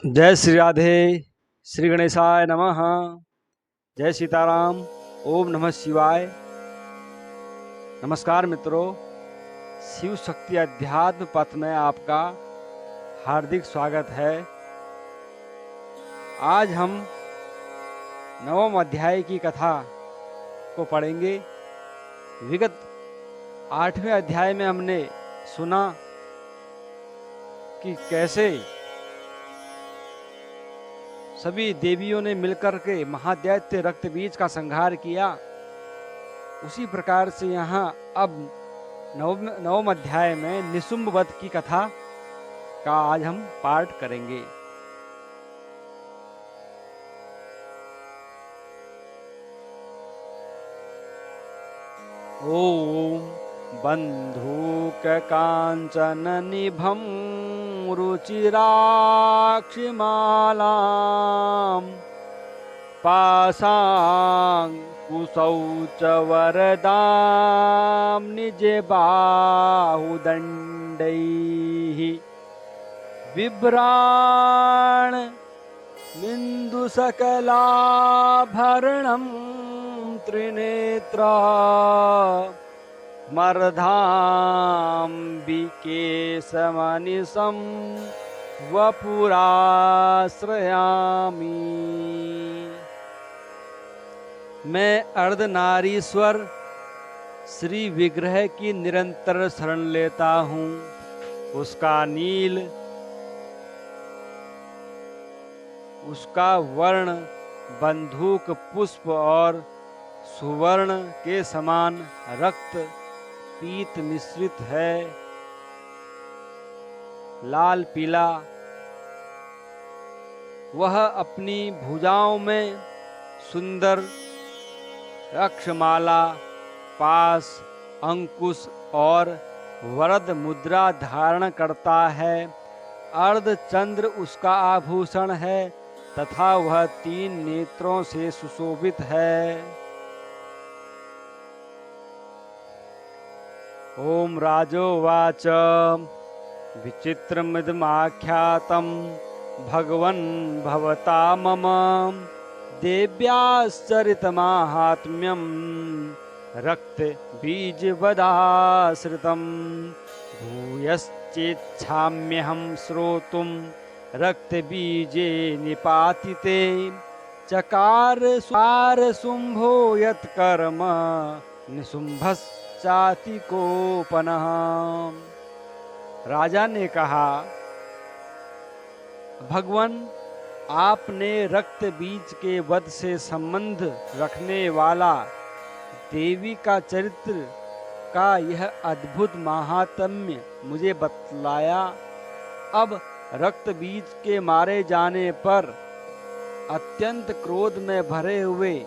जय श्री राधे। श्री गणेशाय नमः। जय सीताराम। ओम नमः शिवाय। नमस्कार मित्रों, शिव शक्ति अध्यात्म पथ में आपका हार्दिक स्वागत है। आज हम नवम अध्याय की कथा को पढ़ेंगे। विगत 8वें अध्याय में हमने सुना कि कैसे सभी देवियों ने मिलकर के महादैत्य रक्तबीज का संहार किया। उसी प्रकार से यहाँ अब नवम अध्याय में निशुंभ वध की कथा का आज हम पाठ करेंगे। ओम बंधूक कांचन निभम रुचिराक्षिमालां पाशाङ्कुशौ च वरदां निज बाहुदण्डैः बिभ्राण बिन्दुसकलाभरणं त्रिनेत्रा मर्धाम्बिके समनिशं वपुराश्रयामि। मैं अर्धनारीश्वर श्री विग्रह की निरंतर शरण लेता हूँ। उसका नील, उसका वर्ण बंदूक पुष्प और सुवर्ण के समान रक्त पीत मिश्रित है, लाल पीला। वह अपनी भुजाओं में सुंदर अक्षमाला, पास, अंकुश और वरद मुद्रा धारण करता है। अर्धचंद्र उसका आभूषण है तथा वह 3 नेत्रों से सुशोभित है। ओम राजोवाच विचित्रमिदमाख्यातं भगवन् भवता मम देव्याश्चरितमाहात्म्यं रक्तबीजवदाश्रितं भूयश्चेच्छाम्यहं श्रोतुं रक्तबीजे निपातिते चकार शुंभो यत्कर्म निशुंभश्चातिकोपनः। राजा ने कहा, भगवान, आपने रक्त बीज के वध से संबंध रखने वाला देवी का चरित्र का यह अद्भुत महात्म्य मुझे बतलाया। अब रक्त बीज के मारे जाने पर अत्यंत क्रोध में भरे हुए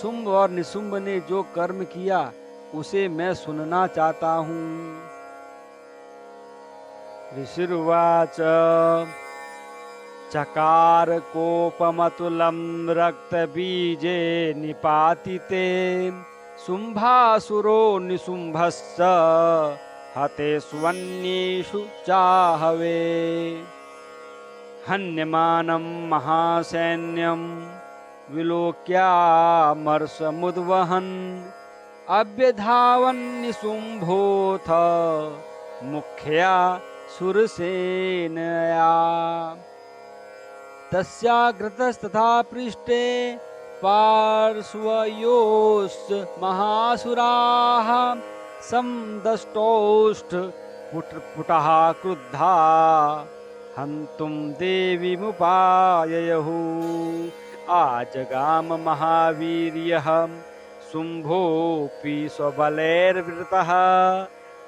शुंभ और निशुंभ ने जो कर्म किया उसे मैं सुनना चाहता हूँ। ऋषिर्वाच चकार कोपमतुलं रक्तबीजे निपातिते शुंभासुरो निशुंभश्च हते स्वन्येषु चाहवे। हन्यमानं महासैन्यं विलोक्यामर्षमुद्वहन् अभ्यधावन् निशुंभोऽथ मुख्या सुरसेनया। तस्याग्रतस्तथा पृष्ठे पार्श्वयोश्च महासुराः समदष्टोष्ठपुटः क्रुद्धा हन्तुं देवीमुपाययः। आजगाम महावीर्यः शुंभोऽपि स्वबलैर्वृतः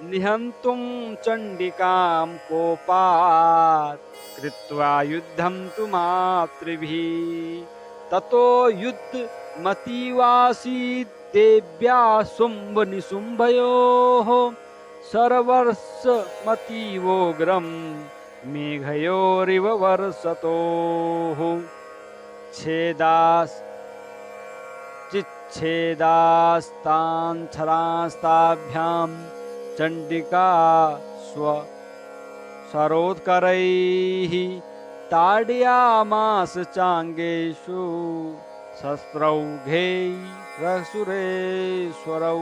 निहन्तुं चण्डिकां कोपात् कृत्वा युद्धं तु मातृभिः। ततो युद्धमतीवासीत् देव्या शुंभ निशुंभयोः सर्वर्षमतीवोग्रं मेघयोरिव वर्षतोः। चिच्छेदास्ताञ्छलास्ताभ्यां चण्डिका स्वसरोत्करैः ताडयामास चांगेषु शस्त्रौघैरसुरेश्वरौ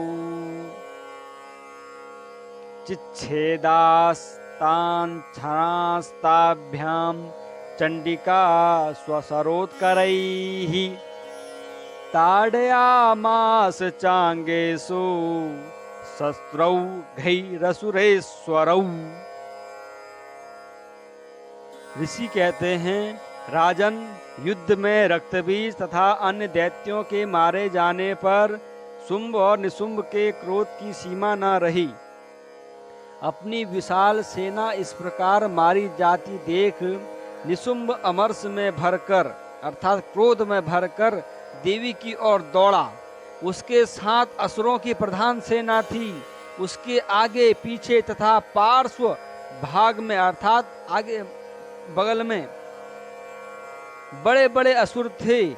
चिच्छेदास्तान् छनास्ताभ्यां चण्डिका स्वसरोत्करैः ताडयामास चांगेषु शस्त्रौघैरसुरेश्वरौ। ऋषि कहते हैं, राजन, युद्ध में रक्तबीज तथा अन्य दैत्यों के मारे जाने पर शुंभ और निशुंभ के क्रोध की सीमा न रही। अपनी विशाल सेना इस प्रकार मारी जाती देख निशुंभ अमरस में भरकर अर्थात क्रोध में भरकर देवी की ओर दौड़ा। उसके साथ असुरों की प्रधान सेना थी। उसके आगे पीछे तथा पार्श्व भाग में अर्थात आगे बगल में बड़े बड़े असुर थे,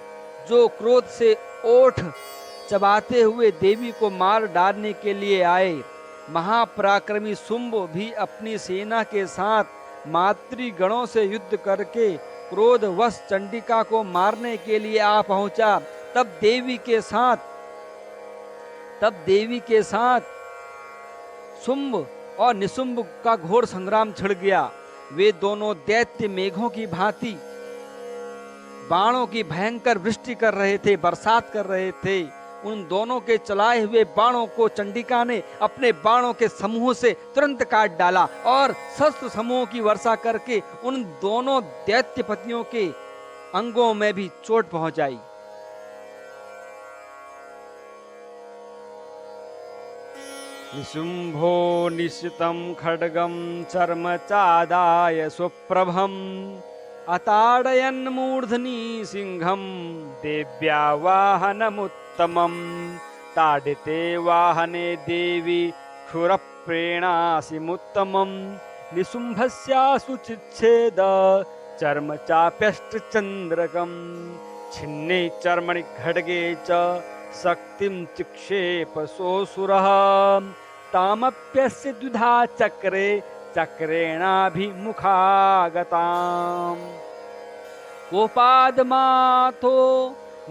जो क्रोध से ओठ चबाते हुए देवी को मार डालने के लिए आए। महापराक्रमी शुंभ भी अपनी सेना के साथ मातृगणों से युद्ध करके क्रोधवश चंडिका को मारने के लिए आ पहुंचा। तब देवी के साथ शुंभ और निशुंभ का घोर संग्राम छिड़ गया। वे दोनों दैत्य मेघों की भांति बाणों की भयंकर वृष्टि कर रहे थे, बरसात कर रहे थे। उन दोनों के चलाए हुए बाणों को चंडिका ने अपने बाणों के समूह से तुरंत काट डाला और शस्त्र समूह की वर्षा करके उन दोनों दैत्यपतियों के अंगों में भी चोट पहुंचाई। निशुंभो निशितं खड्गं चर्मचादाय सुप्रभम् अताडयन् मूर्धनि सिंहं देव्या वाहनमुत्तमम् ताडिते वाहने देवी क्षुरप्रेणासिमुत्तमम् निशुंभस्यासु चिच्छेद चर्मचाप्यष्टचन्द्रकम् छिन्ने चर्मणि खड्गे च शक्तिं चिक्षेप सोऽसुरः तामप्यस्य द्विधा चक्रे चक्रेणाभिमुखागताम् कोपादमाथो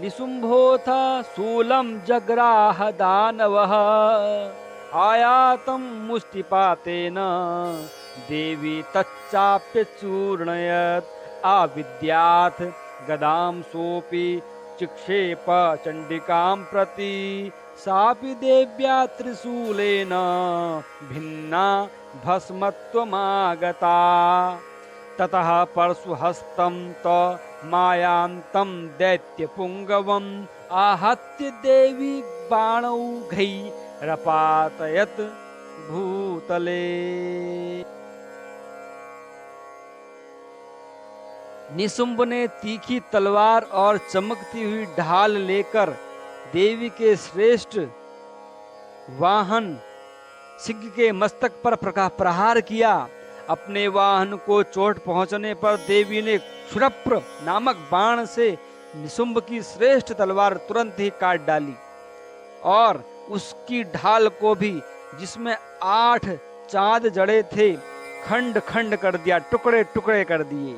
निशुंभोऽथ शूलं जग्राह दानवः आयातं मुष्टिपातेन देवी तच्चाप्यचूर्णयत् आविद्यात् गदां सोऽपि चिक्षेप चंडिकां प्रति सापि देव्या त्रिशूलेन भिन्ना भस्मत्वमागता ततः परशुहस्तं त मायान्तं दैत्यपुङ्गवम् आहत्य देवी बाणौघैरपातयत् भूतले। निशुंभ ने तीखी तलवार और चमकती हुई ढाल लेकर देवी के श्रेष्ठ वाहन सिंह के मस्तक पर प्रहार किया। अपने वाहन को चोट पहुंचने पर देवी ने क्षुरप्र नामक बाण से निशुंभ की श्रेष्ठ तलवार तुरंत ही काट डाली और उसकी ढाल को भी, जिसमें 8 चांद जड़े थे, खंड खंड कर दिया, टुकड़े टुकड़े कर दिए।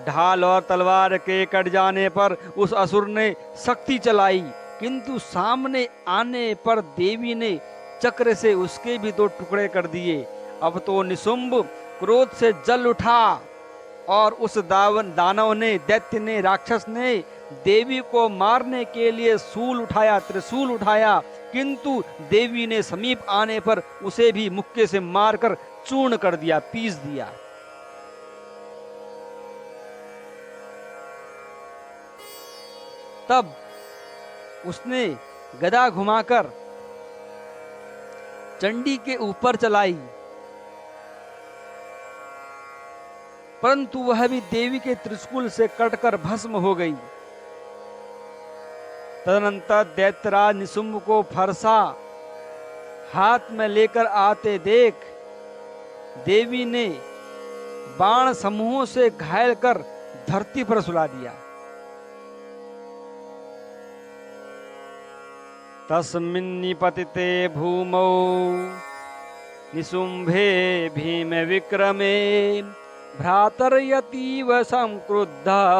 ढाल और तलवार के कट जाने पर उस असुर ने शक्ति चलाई, किंतु सामने आने पर देवी ने चक्र से उसके भी 2 टुकड़े कर दिए। अब तो निशुंभ क्रोध से जल उठा और उस दानव ने, दैत्य ने, राक्षस ने देवी को मारने के लिए त्रिशूल उठाया, किंतु देवी ने समीप आने पर उसे भी मुक्के से मारकर चूर्ण कर दिया, पीस दिया। तब उसने गदा घुमाकर चंडी के ऊपर चलाई, परंतु वह भी देवी के त्रिशूल से कटकर भस्म हो गई। तदनंतर दैत्यराज निशुंभ को फरसा हाथ में लेकर आते देख देवी ने बाण समूहों से घायल कर धरती पर सुला दिया। तस्मिन्निपतिते भूमौ निशुंभे भीम विक्रमे भ्रातर्यतीव संक्रुद्धः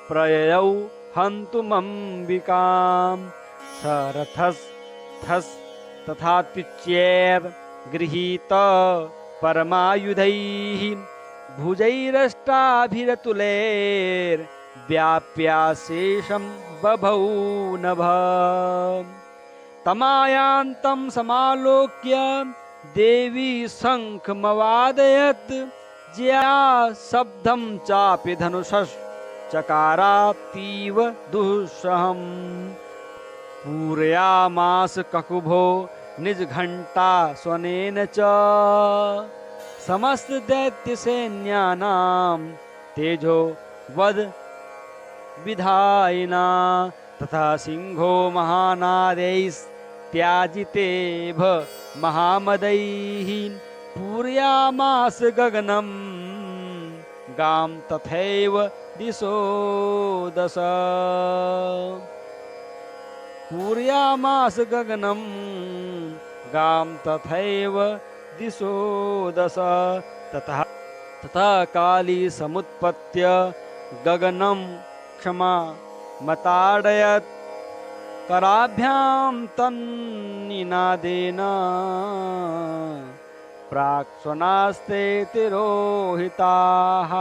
प्रययौ हन्तुमम्बिकां सरथस्थस् तथा गृहीत परमायुधैः भुजैरष्टाभिरतुलैर्व्याप्याशेषं बभौ नभ तमायान्तं समालोक्य देवी शङ्खमवादयत् ज्या शब्दं चापि धनुषश्चकारातीव दुःसहम् पूरयामास ककुभो निज घंटा स्वनेन च समस्त दैत्य सैन्यानां तेजो वद विधायिना तथा सिंहो महानादैस्त्याजितेभ महामदैः पूरयामास गगनं गां तथैव दिशो दश पूरयामास गगनं गां तथैव दिशो दश तथा काली समुत्पत्य गगनं क्षमा मताडयत् कराभ्यां तन्निनादेन प्राक्स्वनास्ते तिरोहिताः।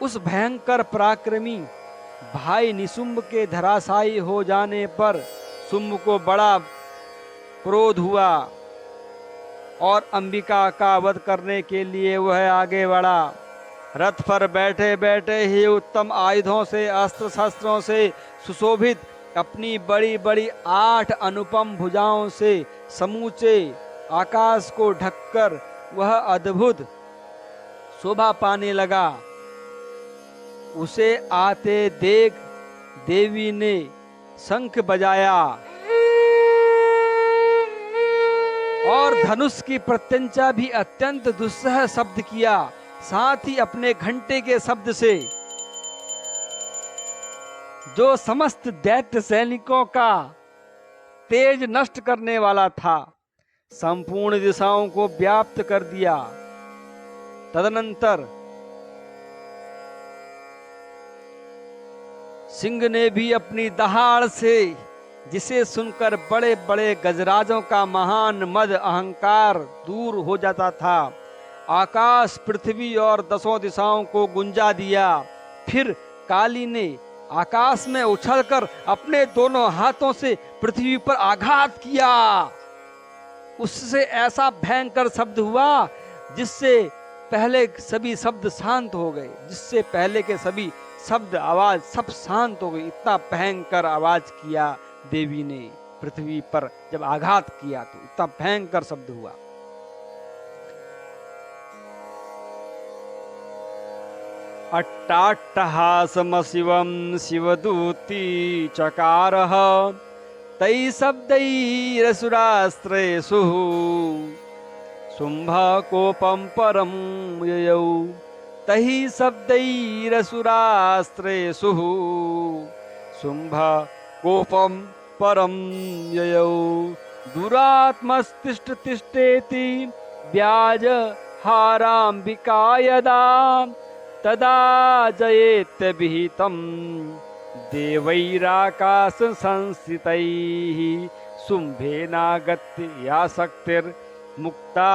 उस भयंकर पराक्रमी भाई निशुंभ के धराशायी हो जाने पर शुंभ को बड़ा क्रोध हुआ और अंबिका का वध करने के लिए वह आगे बढ़ा। रथ पर बैठे बैठे ही उत्तम आयुधों से अस्त्र शस्त्रों से सुशोभित अपनी बड़ी बड़ी 8 अनुपम भुजाओं से समूचे आकाश को ढककर वह अद्भुत शोभा पाने लगा। उसे आते देख देवी ने शंख बजाया और धनुष की प्रत्यंचा भी अत्यंत दुस्सह शब्द किया। साथ ही अपने घंटे के शब्द से जो समस्त दैत्य सैनिकों का तेज नष्ट करने वाला था संपूर्ण दिशाओं को व्याप्त कर दिया। तदनंतर सिंह ने भी अपनी दहाड़ से, जिसे सुनकर बड़े बड़े गजराजों का महान मद अहंकार दूर हो जाता था, आकाश पृथ्वी और 10 दिशाओं को गुंजा दिया। फिर काली ने आकाश में उछलकर अपने दोनों हाथों से पृथ्वी पर आघात किया। उससे ऐसा भयंकर शब्द हुआ जिससे पहले सभी शब्द शांत हो गए, जिससे पहले के सभी शब्द आवाज सब शांत हो गई। इतना भयंकर आवाज किया देवी ने पृथ्वी पर, जब आघात किया तो इतना भयंकर शब्द हुआ। अट्टाट्टहासमशिवं शिवदूती चकारः तै शब्दैरसुरास्त्रेषु शुंभ कोपं परं ययौ तहि शब्दैरसुरास्त्रेषु शुंभ कोपं परं ययौ दुरात्मस्तिष्ठतिष्ठेति व्याजहाराम्बिका यदा तदा जयेत्यभिहितं देवैराकाश संस्थितैः शुंभेनागत्य या शक्तिर्मुक्ता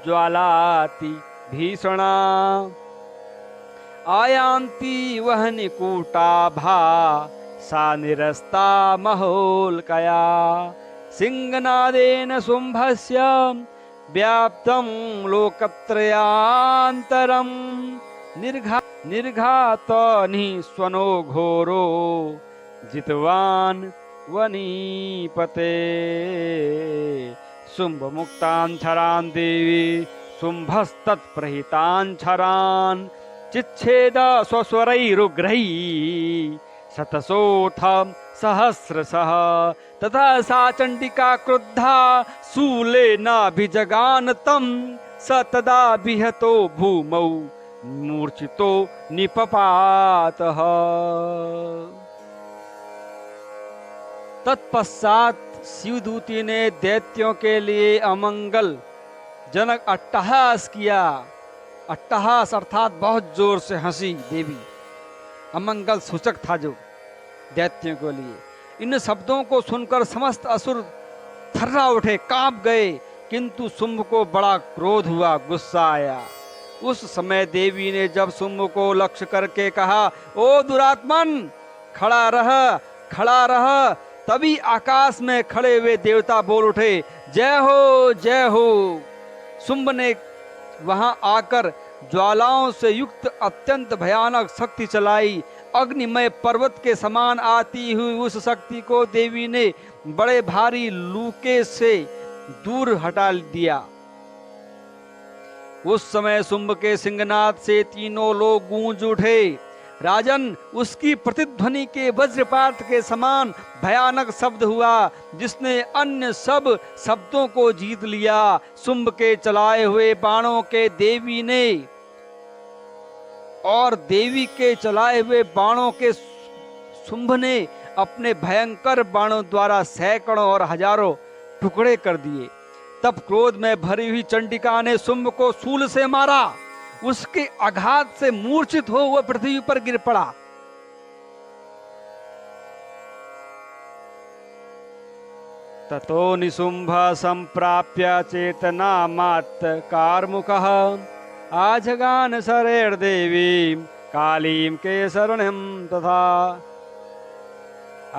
ज्वालाति भीषणा आयान्ति वह्निकूटाभा सा निरस्ता महोल्कया सिंहनादेन शुंभस्य व्याप्तं लोकत्रयान्तरं निर्घात निःस्वनो घोरो जितवान् वनीपते शुंभ मुक्तान् छरान् देवी शुंभस्तत्प्रहितान् छरान् चिच्छेद स्वस्वरैरुग्रैः शतशोऽथ सहस्रशः तथा सा चंडिका क्रुद्धा शूलेनाभिजगान तं स तदा विहतो भूमौ मूर्छितो निपपातः। तत्पश्चात शिवदूती ने दैत्यों के लिए अमंगल जनक अट्टहास किया। अट्टहास अर्थात बहुत जोर से हंसी देवी, अमंगल सूचक था जो दैत्यों के लिए। इन शब्दों को सुनकर समस्त असुर थर्रा उठे, कांप गए, किंतु शुंभ को बड़ा क्रोध हुआ, गुस्सा आया। उस समय देवी ने जब शुंभ को लक्ष्य करके कहा, ओ दुरात्मन, खड़ा रह, खड़ा रह। तभी आकाश में खड़े हुए देवता बोल उठे, जय हो, जय हो। शुंभ ने वहां आकर ज्वालाओं से युक्त अत्यंत भयानक शक्ति चलाई। अग्निमय पर्वत के समान आती हुई उस शक्ति को देवी ने बड़े भारी लूके से दूर हटा दिया। उस समय शुंभ के सिंहनाद से तीनों लोग गूंज उठे। राजन, उसकी प्रतिध्वनि के वज्रपात के समान भयानक शब्द हुआ, जिसने अन्य सब शब्दों को जीत लिया। शुंभ के चलाए हुए बाणों के देवी ने और देवी के चलाए हुए बाणों के शुंभ ने अपने भयंकर बाणों द्वारा सैकड़ों और हजारों टुकड़े कर दिए। तब क्रोध में भरी हुई चंडिका ने शुंभ को शूल से मारा। उसके आघात से मूर्छित हो वह पृथ्वी पर गिर पड़ा। ततो निशुंभ संप्राप्य चेतना मात कार्मुकः आजगान शरैर्देवी कालीं के शरणं तथा।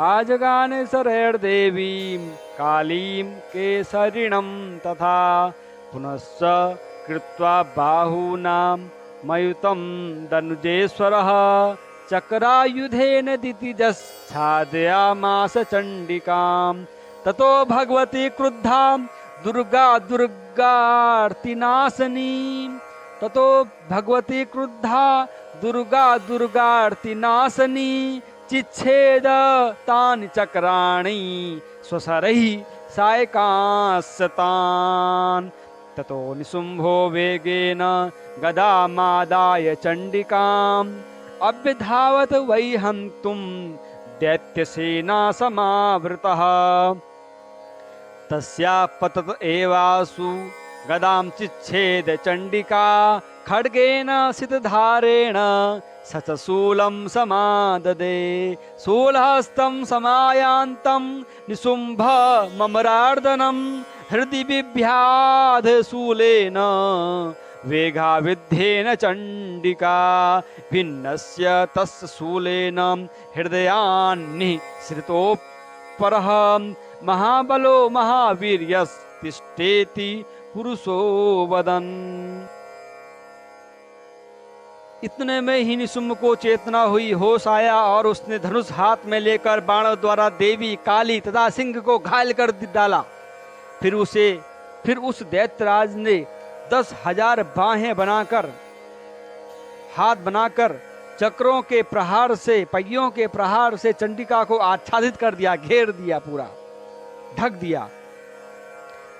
आजगान शरैर्देवी कालीं के शरणं तथा। पुनश्च कृत्वा बाहूनां मयुतं दनुजेश्वरः चक्रायुधेन दितिजच्छादयामास चण्डिकां। ततो भगवती क्रुद्धा दुर्गा दुर्गार्तिनाशनी। ततो भगवती क्रुद्धा दुर्गा दुर्गार्तिनाशनी चिच्छेद तानि चक्राणि स्वशरैः सायकांस्तान्। ततो निशुंभो वेगेन गदामादाय चण्डिकाम् अभ्यधावत वै हन्तुं दैत्यसेना समावृतः। तस्या पतत एवासु गदां चिच्छेद चण्डिका खड्गेन सितधारेण स च शूलं समाददे। शूलहस्तं समायान्तं निशुंभ ममरार्दनं हृदि बिभ्याध शूलेन वेगाविद्धेन चण्डिका। भिन्नस्य तस्य शूलेन हृदयान्निःसृतोऽपरः महाबलो महावीर्यस्तिष्ठेति पुरुषो वदन्। इतने में ही निशुंभ को चेतना हुई, होश आया और उसने धनुष हाथ में लेकर बाणों द्वारा देवी, काली तथा सिंह को घायल कर डाला। फिर उस दैत्यराज ने 10,000 बाहें बनाकर, हाथ बनाकर चक्रों के प्रहार से, पहियों के प्रहार से चंडिका को आच्छादित कर दिया, घेर दिया, पूरा ढक दिया।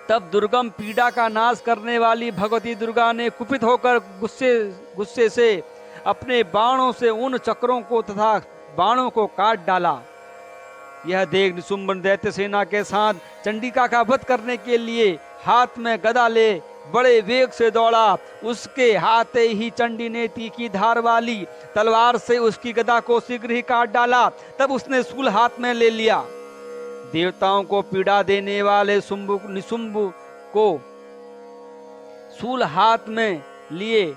तब दुर्गम पीड़ा का नाश करने वाली भगवती दुर्गा ने कुपित होकर गुस्से से अपने बाणों से उन चक्रों को तथा बाणों को काट डाला। यह देख निशुंभ दैत्य सेना के साथ चंडिका का वध करने के लिए हाथ में गदा ले बड़े वेग से दौड़ा। उसके हाथे ही चंडी ने तीखी धार वाली तलवार से उसकी गदा को शीघ्र ही काट डाला। तब उसने शूल हाथ में ले लिया। देवताओं को पीड़ा देने वाले निशुंभ को शूल हाथ में लिए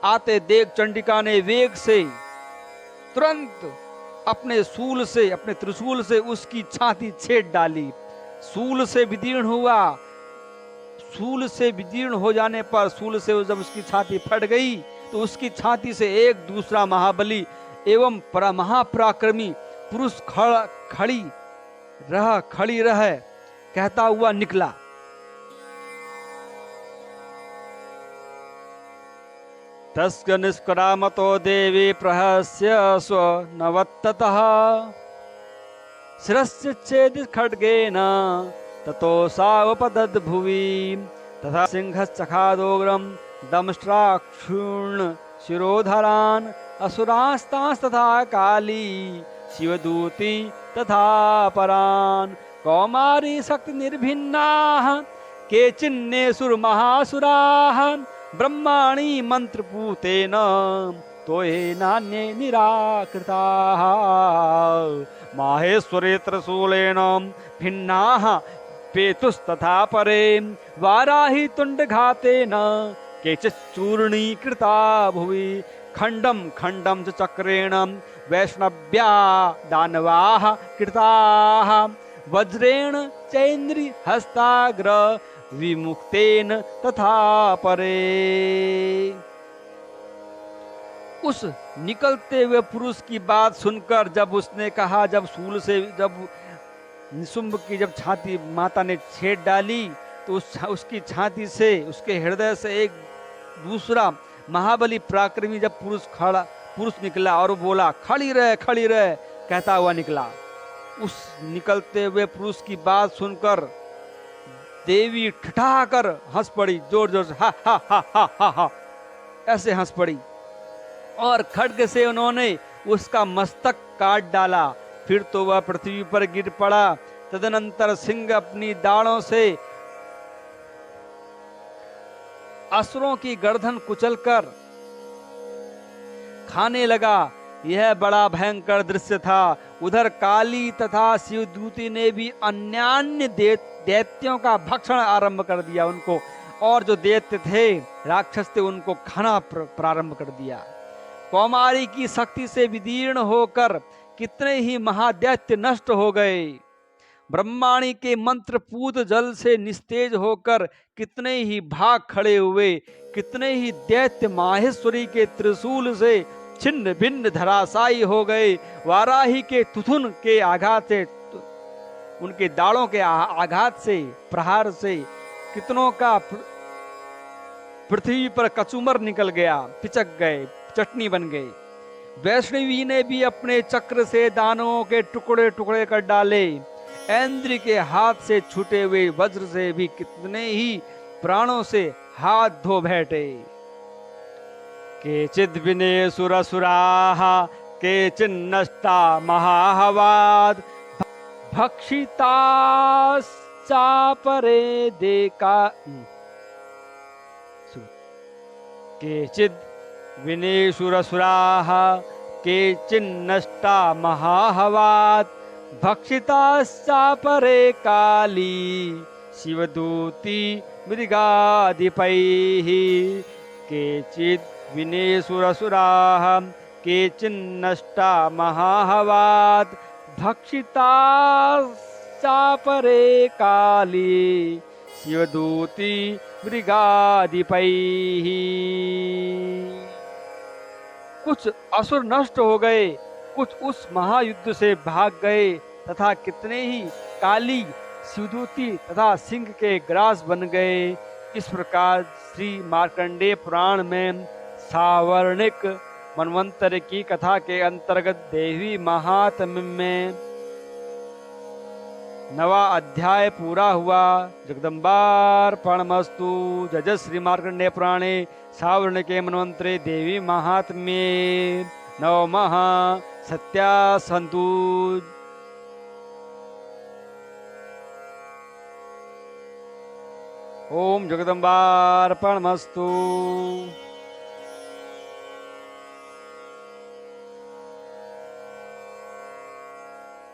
आते देख चंडिका ने वेग से तुरंत अपने शूल से, अपने त्रिशूल से उसकी छाती छेद डाली। शूल से विदीर्ण हुआ। शूल से विदीर्ण हो जाने पर, शूल से जब उसकी छाती फट गई तो उसकी छाती से एक दूसरा महाबली एवं महापराक्रमी पुरुष खड़ी रह कहता हुआ निकला। तस्य निष्क्रामतो देवी प्रहस्य स्वनवत्ततः शिरस्य छेदित खड्गेन ततो सावपतद् भुवि। तथा सिंहश्चखादोग्रं दंष्ट्राक्षूर्ण शिरोधरान् असुरास्तांस्तथा काली शिवदूती तथा परान् कौमारी शक्ति निर्भिन्नाः केचिन्नेसुर महासुराः ब्रह्माणि मंत्रपूतेन तो ये नान्ये निराकृताः माहेश्वरे त्रिशूलेन भिन्नाः पेतुस्तथा परे वाराही तुण्डघातेन केचिच्चूर्णीकृता भुवि खण्डं खण्डं च चक्रेण वैष्णव्या दानवाः कृताः वज्रेण चैन्द्रि हस्ताग्र विमुक्तेन तथा परे। उस निकलते हुए पुरुष की बात सुनकर जब उसने कहा, जब सूल से जब निशुंभ की जब छाती माता ने छेद डाली तो उसकी छाती से, उसके हृदय से एक दूसरा महाबली पराक्रमी जब पुरुष निकला और बोला खड़ी रह कहता हुआ निकला। उस निकलते हुए पुरुष की बात सुनकर देवी ठठाकर हंस पड़ी, जोर जोर से हा हा हा हा हा हा ऐसे हंस पड़ी और खड्ग से उन्होंने उसका मस्तक काट डाला। फिर तो वह पृथ्वी पर गिर पड़ा। तदनंतर सिंह अपनी दाढ़ों से असुरों की गर्दन कुचलकर खाने लगा। यह बड़ा भयंकर दृश्य था। उधर काली तथा शिवदूती ने भी अन्यान्य दैत्यों का भक्षण आरंभ कर दिया उनको, और जो दैत्य थे, राक्षस थे, उनको खाना प्रारंभ कर दिया। कौमारी की शक्ति से विदीर्ण होकर कितने ही महादैत्य नष्ट हो गए। ब्रह्माणी के मंत्र पूत जल से निस्तेज होकर कितने ही भाग खड़े हुए। कितने ही दैत्य माहेश्वरी के त्रिशूल से छिन्न भिन्न धराशायी हो गए। वाराही के तुथुन के आघात से, उनके दाढ़ों के आघात से, प्रहार से कितनों का पृथ्वी पर कचूमर निकल गया, पिचक गए, चटनी बन गए। वैष्णवी ने भी अपने चक्र से दानवों के टुकड़े टुकड़े कर डाले। ऐन्द्र के हाथ से छूटे हुए वज्र से भी कितने ही प्राणों से हाथ धो बैठे। केचिद् विने सुरसुराः केचिन्नष्टा महाहवाद भक्षिताश्चापरे देका। केचिद् विने सुरसुराः केचिन्नष्टा महाहवाद भक्षिताश्चापरे काली शिवदूती मृगाधिपैः। केचिद् विने सुरसुराः केचिन्नष्टा महाहवाद भक्षिताश्चापरे काली शिवदूती मृगाधिपैः। कुछ असुर नष्ट हो गए, कुछ उस महायुद्ध से भाग गए तथा कितने ही काली शिवदूती तथा सिंह के ग्रास बन गए। इस प्रकार श्री मार्कंडेय पुराण में सावर्णिक मनवंतर की कथा के अंतर्गत देवी महात्म्य में 9वां अध्याय पूरा हुआ। जगदम्बार्पणमस्तु। जय जय श्री मार्कंडेय पुराणे सावर्णिके मनवंतरे देवी महात्म्ये नवमः सत्या सन्तु। ओम जगदम्बार्पणमस्तु।